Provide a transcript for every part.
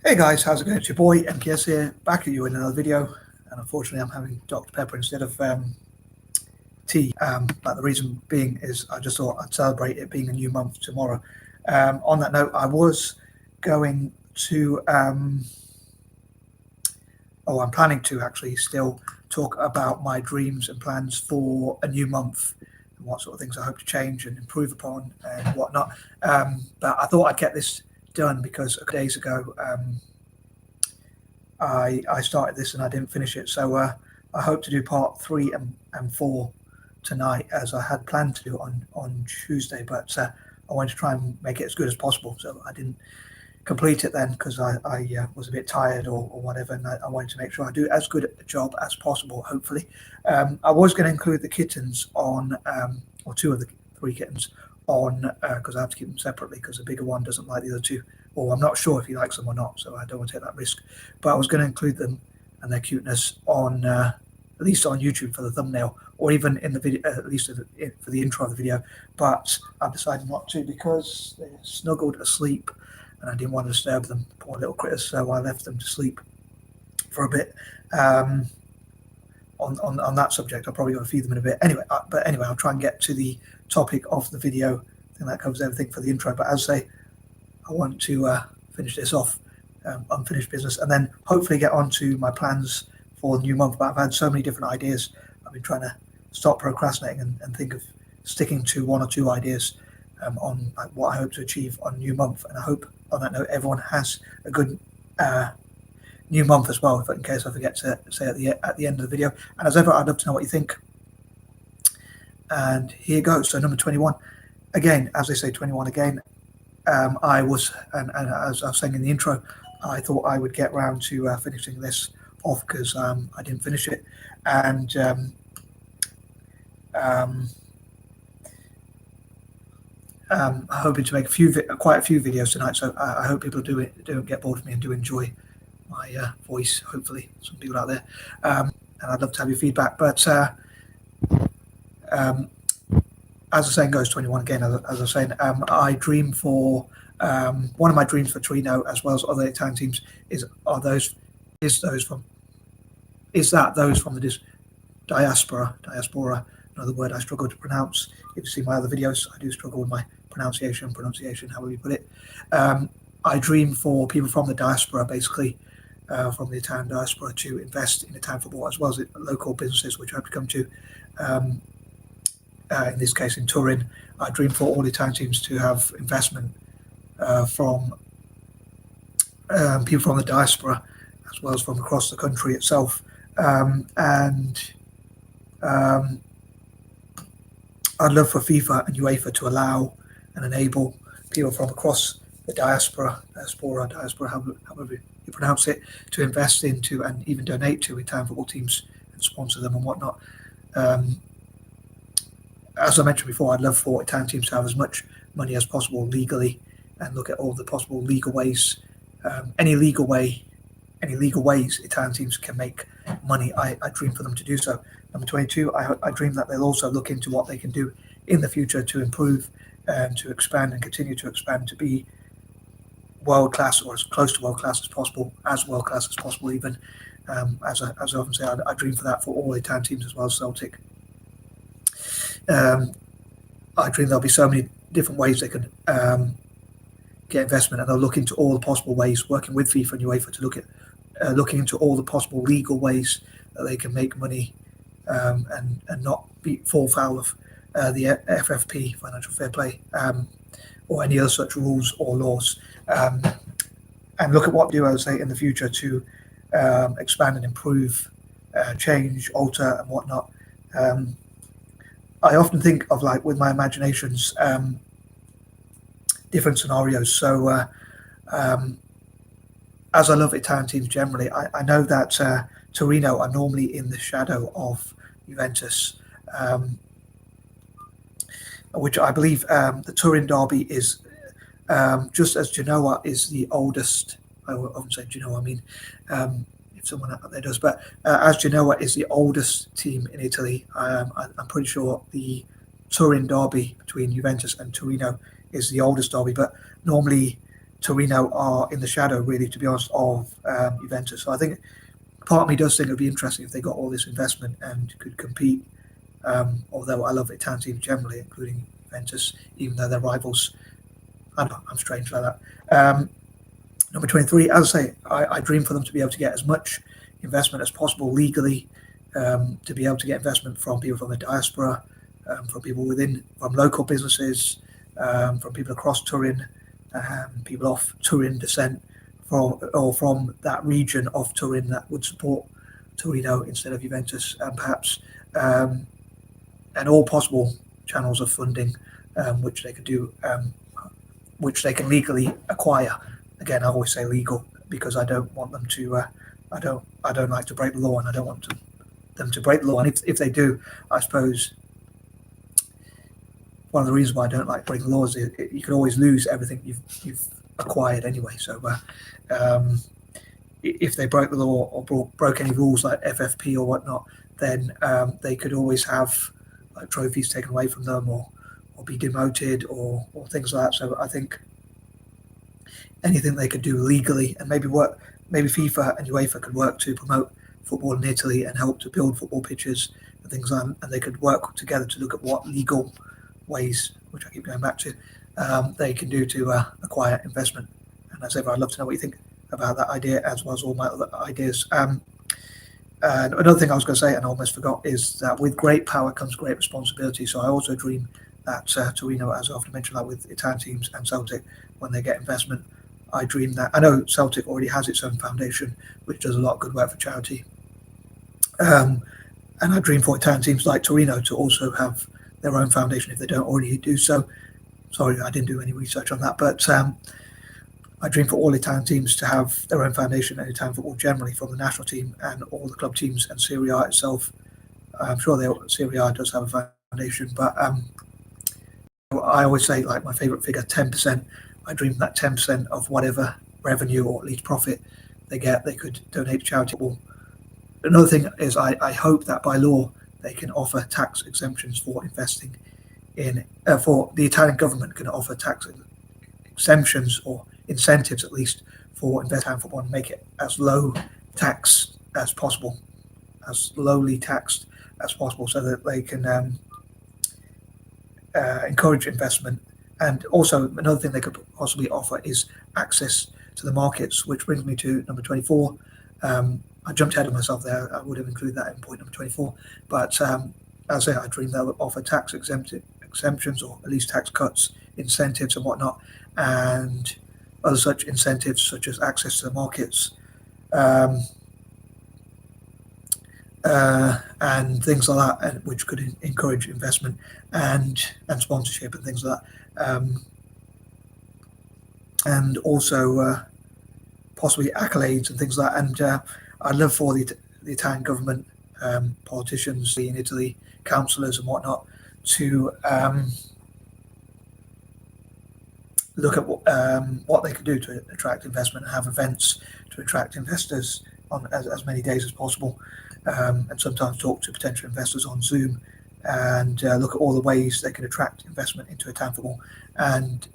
Hey guys, how's it going? It's your boy MKS here, back at you in another video, and unfortunately I'm having Dr. Pepper instead of tea, but the reason being is I just thought I'd celebrate it being a new month tomorrow. On that note, I was going to, I'm planning to actually still talk about my dreams and plans for a new month and what sort of things I hope to change and improve upon and whatnot. But I thought I'd get this done because a couple days ago I started this and I didn't finish it, so I hope to do part 3 and 4 tonight, as I had planned to do on Tuesday, but I wanted to try and make it as good as possible, so I didn't complete it then because I was a bit tired or whatever, and I wanted to make sure I do as good a job as possible, hopefully. I was going to include the kittens on, or 2 of the 3 kittens on, because I have to keep them separately because the bigger one doesn't like the other 2, or I'm not sure if he likes them or not, so I don't want to take that risk. But I was going to include them and their cuteness on, at least on YouTube for the thumbnail, or even in the video, at least for the intro of the video. But I've decided not to because they're snuggled asleep and I didn't want to disturb them, poor little critters, so I left them to sleep for a bit. On that subject, I'll probably go to feed them in a bit. Anyway, I'll try and get to the topic of the video. I think that covers everything for the intro. But as I say, I want to finish this off, unfinished business, and then hopefully get on to my plans for the new month. But I've had so many different ideas. I've been trying to stop procrastinating and think of sticking to 1 or 2 ideas on what I hope to achieve on new month. And I hope on that note everyone has a good new month as well, in case I forget to say at the end of the video. And as ever, I'd love to know what you think. And here goes. So number 21, again, as they say, 21 again. I was, and as I was saying in the intro, I thought I would get round to finishing this off because I didn't finish it, and I'm hoping to make quite a few videos tonight. So I hope people don't get bored of me and do enjoy my voice. Hopefully, some people out there, and I'd love to have your feedback. But as the saying goes, 21 again. As I was saying, I dream for one of my dreams for Torino, as well as other Italian teams, is those from the diaspora. Another word I struggle to pronounce. If you see my other videos, I do struggle with my pronunciation, however you put it. I dream for people from the diaspora, basically, from the Italian diaspora, to invest in Italian football, as well as local businesses, which I hope to come to. In this case, in Turin, I dream for all Italian teams to have investment from people from the diaspora, as well as from across the country itself. I'd love for FIFA and UEFA to allow and enable people from across the diaspora, however you pronounce it, to invest into and even donate to Italian football teams and sponsor them and whatnot. As I mentioned before, I'd love for Italian teams to have as much money as possible legally, and look at all the possible legal ways, any legal ways Italian teams can make money. I dream for them to do so. Number 22, I dream that they'll also look into what they can do in the future to improve and to expand and continue to expand to be world class, or as close to world class as possible, even. As I often say, I dream for that for all Italian teams, as well as Celtic. I dream there'll be so many different ways they can get investment, and they'll look into all the possible ways, working with FIFA and UEFA, to look at looking into all the possible legal ways that they can make money, and not fall foul of the FFP, financial fair play, or any other such rules or laws, and look at what do I say in the future to expand and improve, change, alter, and whatnot. I often think of, like, with my imaginations, different scenarios. So as I love Italian teams generally, I know that Torino are normally in the shadow of Juventus, which I believe the Turin derby is, just as Genoa is the oldest. I often say Genoa, I mean, if someone out there does, but as Genoa is the oldest team in Italy, I'm pretty sure the Turin derby between Juventus and Torino is the oldest derby. But normally Torino are in the shadow, really, to be honest, of Juventus. So I think part of me does think it would be interesting if they got all this investment and could compete. Although I love Italian teams generally, including Juventus, even though they're rivals. I know I'm strange like that. Number 23, as I say, I dream for them to be able to get as much investment as possible legally, to be able to get investment from people from the diaspora, from people from local businesses, from people across Turin, people of Turin descent, from that region of Turin that would support Torino instead of Juventus, and perhaps and all possible channels of funding, which they could do, which they can legally acquire. Again, I always say legal because I don't want them to. I don't like to break the law, and I don't want them to break the law. And if they do, I suppose one of the reasons why I don't like breaking laws is you can always lose everything you've acquired anyway. So if they broke the law or broke any rules like FFP or whatnot, then they could always have like trophies taken away from them or be demoted or things like that. So I think anything they could do legally, and maybe FIFA and UEFA could work to promote football in Italy and help to build football pitches and things like that, and they could work together to look at what legal ways, which I keep going back to, they can do to acquire investment. And as ever, I'd love to know what you think about that idea, as well as all my other ideas. And another thing I was going to say, and I almost forgot, is that with great power comes great responsibility. So I also dream that Torino, as I often mention, like with Italian teams and Celtic, when they get investment, I dream that, I know Celtic already has its own foundation, which does a lot of good work for charity. And I dream for Italian teams like Torino to also have their own foundation if they don't already do so. Sorry, I didn't do any research on that, but I dream for all Italian teams to have their own foundation, and Italian football generally, from the national team and all the club teams and Serie A itself. I'm sure Serie A does have a foundation, but I always say, like, my favourite figure, 10%. I dream that 10% of whatever revenue or at least profit they get, they could donate to charity. Another thing is I hope that by law they can offer tax exemptions for investing in, for the Italian government can offer tax exemptions or incentives at least for investing in football, and make it as low tax as possible, as lowly taxed as possible, so that they can encourage investment. And also another thing they could possibly offer is access to the markets, which brings me to number 24. I jumped ahead of myself there. I would have included that in point number 24. But as I say, I dream they'll offer tax exemptions or at least tax cuts, incentives and whatnot, and other such incentives such as access to the markets, and things like that, which could encourage investment and sponsorship and things like that. And also possibly accolades and things like that. And I'd love for the Italian government, politicians in Italy, councillors and whatnot, to look at what they could do to attract investment and have events to attract investors on as many days as possible, and sometimes talk to potential investors on Zoom and look at all the ways they can attract investment into Italian football. And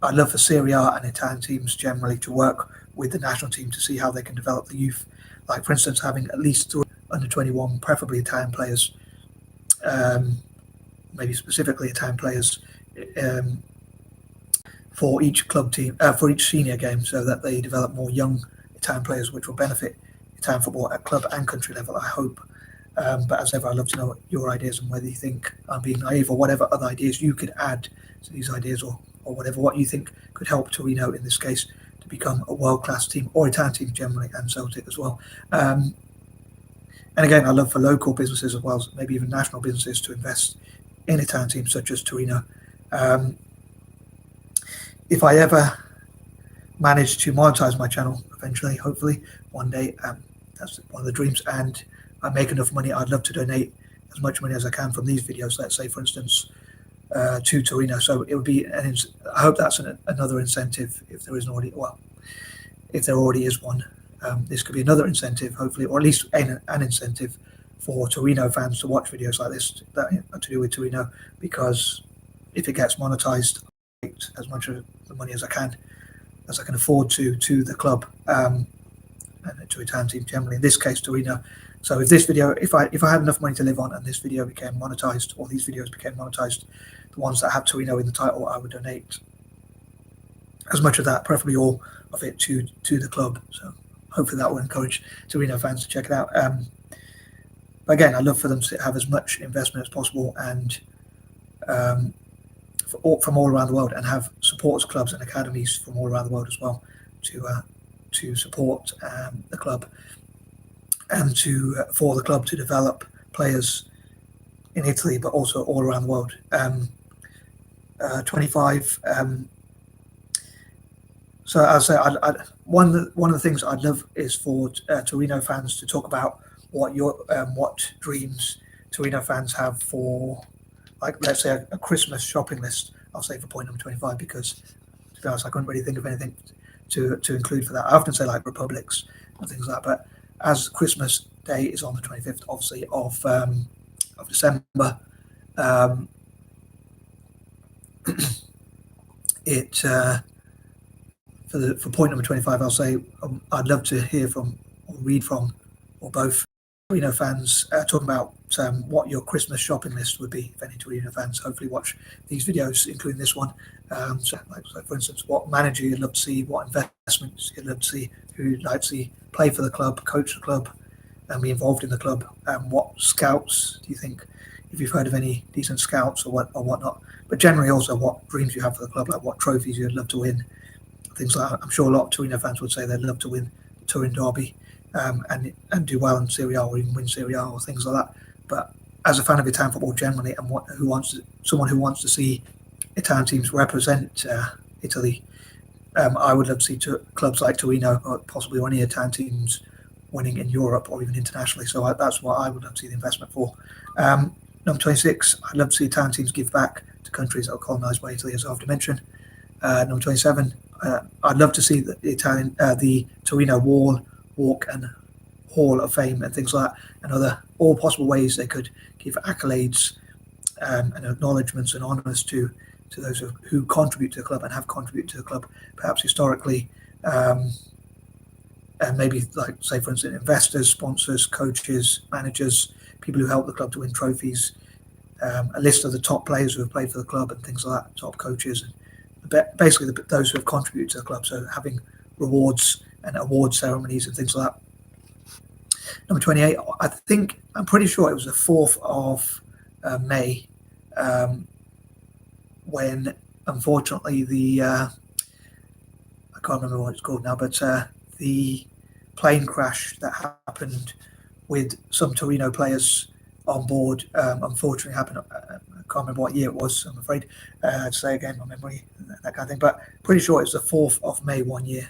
I'd love for Serie A and Italian teams generally to work with the national team to see how they can develop the youth. Like, for instance, having at least 3 under 21, preferably Italian players, maybe specifically Italian players, for each club team, for each senior game, so that they develop more young Italian players, which will benefit Italian football at club and country level, I hope. But as ever, I'd love to know your ideas and whether you think I'm being naive, or whatever other ideas you could add to these ideas, or whatever, what you think could help Torino in this case to become a world-class team, or Italian teams generally, and Celtic as well. And again, I love for local businesses as well, maybe even national businesses, to invest in Italian teams such as Torino. If I ever manage to monetize my channel eventually, hopefully one day, that's one of the dreams, and I make enough money, I'd love to donate as much money as I can from these videos, let's say, for instance, to Torino. So it would be, I hope that's another incentive, if there isn't already, well, if there already is one. This could be another incentive, hopefully, or at least an incentive for Torino fans to watch videos like this that are to do with Torino, because if it gets monetized, as much of the money as I can. as I can afford to the club and to Italian team generally. In this case, Torino. So if this video, if I had enough money to live on, and this video became monetized, or these videos became monetized, the ones that have Torino in the title, I would donate as much of that, preferably all of it, to the club. So hopefully that will encourage Torino fans to check it out. But again, I'd love for them to have as much investment as possible, and from all around the world, and have supporters clubs and academies from all around the world as well to support the club, and for the club to develop players in Italy, but also all around the world. 25. So I'll say one of the things I'd love is for Torino fans to talk about what dreams Torino fans have for, like, let's say a Christmas shopping list. I'll say for point number 25, because to be honest, I couldn't really think of anything to include for that. I often say like republics and things like that, but as Christmas Day is on the 25th, obviously, of December, for point number 25, I'll say I'd love to hear from, or read from, or both Torino fans talking about what your Christmas shopping list would be. If any Torino fans hopefully watch these videos, including this one. So for instance, what manager you'd love to see, what investments you'd love to see, who you'd like to see play for the club, coach the club, and be involved in the club. What scouts do you think, if you've heard of any decent scouts or whatnot? But generally also what dreams you have for the club, like what trophies you'd love to win, things like that. I'm sure a lot of Torino fans would say they'd love to win the Turin Derby and do well in Serie A, or even win Serie A, or things like that. But as a fan of Italian football generally, and someone who wants to see Italian teams represent Italy, I would love to see clubs like Torino, or possibly any Italian teams, winning in Europe or even internationally. So that's what I would love to see the investment for. Number 26, I'd love to see Italian teams give back to countries that were colonised by Italy, as I've mentioned. Number 27, I'd love to see the Torino walk and Hall of Fame and things like that, and all possible ways they could give accolades and acknowledgements and honours to those who contribute to the club and have contributed to the club, perhaps historically, and maybe, like, say for instance, investors, sponsors, coaches, managers, people who help the club to win trophies, a list of the top players who have played for the club and things like that, top coaches, and basically those who have contributed to the club. So having rewards and award ceremonies and things like that. Number 28, I'm pretty sure it was the 4th of May, when unfortunately I can't remember what it's called now, but the plane crash that happened with some Torino players on board, unfortunately happened. I can't remember what year it was, I'm afraid to say again, my memory, that kind of thing, but pretty sure it's the 4th of May one year,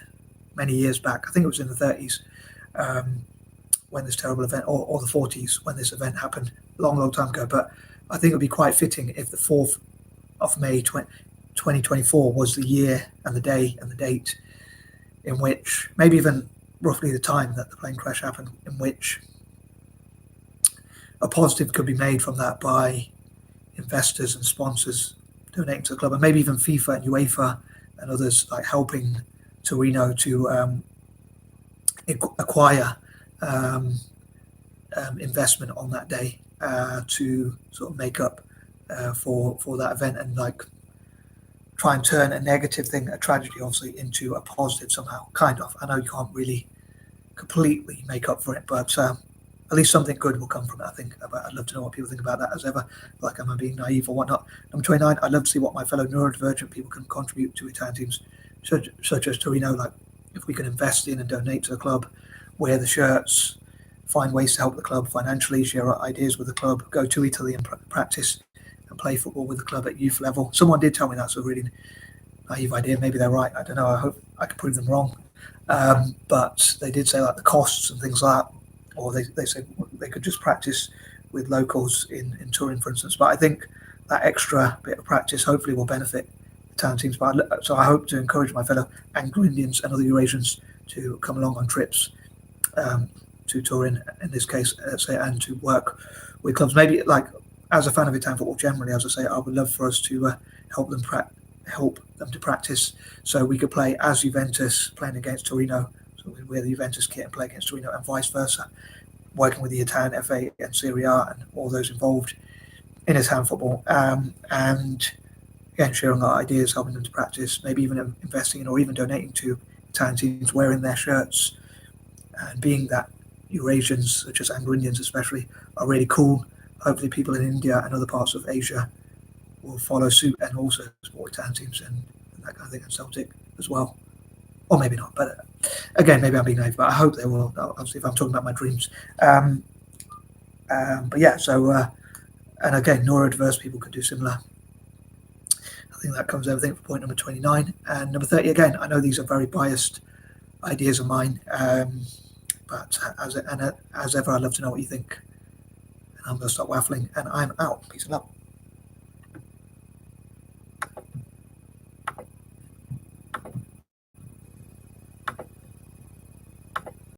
many years back. I think it was in the 30s when this terrible event, or the 40s when this event happened, long time ago. But I think it would be quite fitting if the 4th of May 2024 was the year and the day and the date in which, maybe even roughly the time that the plane crash happened, in which a positive could be made from that by investors and sponsors donating to the club, and maybe even FIFA and UEFA and others, like, helping Torino to acquire investment on that day to sort of make up for that event, and like try and turn a negative thing, a tragedy obviously, into a positive somehow, kind of. I know you can't really completely make up for it, but at least something good will come from it, I think. But I'd love to know what people think about that, as ever. Like, am I being naive or whatnot? Number 29, I'd love to see what my fellow neurodivergent people can contribute to Italian teams, such as Torino. Like, if we can invest in and donate to the club, wear the shirts, find ways to help the club financially, share ideas with the club, go to Italy and practice and play football with the club at youth level. Someone did tell me that's a really naive idea. Maybe they're right. I don't know. I hope I can prove them wrong. But they did say, like, the costs and things like that, or they said they could just practice with locals in Turin, for instance. But I think that extra bit of practice hopefully will benefit the town teams. So I hope to encourage my fellow Anglo-Indians and other Eurasians to come along on trips to Turin, in this case, and to work with clubs. Maybe, like, as a fan of Italian football generally, as I say, I would love for us to help help them to practice. So we could play as Juventus playing against Torino, so we wear the Juventus kit and play against Torino, and vice versa, working with the Italian FA and Serie A and all those involved in Italian football, and again sharing our ideas, helping them to practice, maybe even investing in or even donating to Italian teams, wearing their shirts, and being that Eurasians, such as Anglo-Indians especially, are really cool. Hopefully people in India and other parts of Asia will follow suit and also support Italian teams and that kind of thing, and Celtic as well. Or maybe not, but again, maybe I'm being naive, but I hope they will, obviously, if I'm talking about my dreams. But yeah, so, and again, neurodiverse people could do similar. I think that covers everything for point number 29. And number 30, again, I know these are very biased ideas of mine, but as ever, I'd love to know what you think. And I'm going to stop waffling, and I'm out. Peace and love.